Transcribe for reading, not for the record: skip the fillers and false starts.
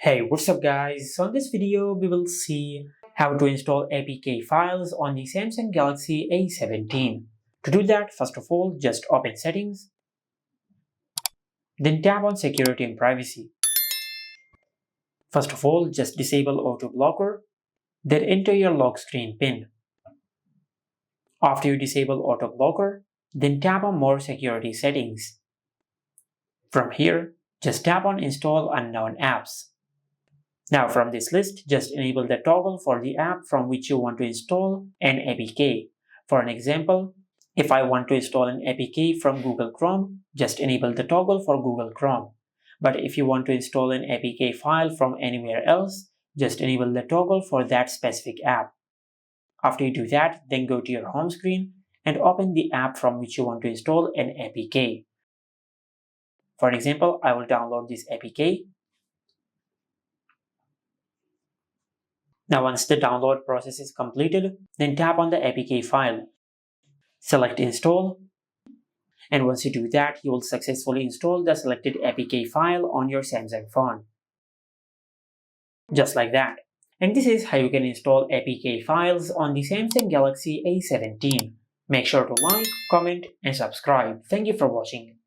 Hey, what's up guys? So in this video we will see how to install APK files on the Samsung Galaxy A17. To do that, first of all, just open settings, then tap on security and privacy. First of all, just disable auto blocker, then enter your lock screen PIN. After you disable auto blocker, then tap on more security settings. From here, just tap on install unknown apps. Now from this list, just enable the toggle for the app from which you want to install an APK. For an example, if I want to install an APK from Google Chrome, just enable the toggle for Google Chrome. But if you want to install an APK file from anywhere else, just enable the toggle for that specific app. After you do that, then go to your home screen and open the app from which you want to install an APK. For example, I will download this APK. Now once the download process is completed, then tap on the APK file. Select install, and once you do that, you will successfully install the selected APK file on your Samsung phone. Just like that. And this is how you can install APK files on the Samsung Galaxy A17. Make sure to like, comment, and subscribe. Thank you for watching.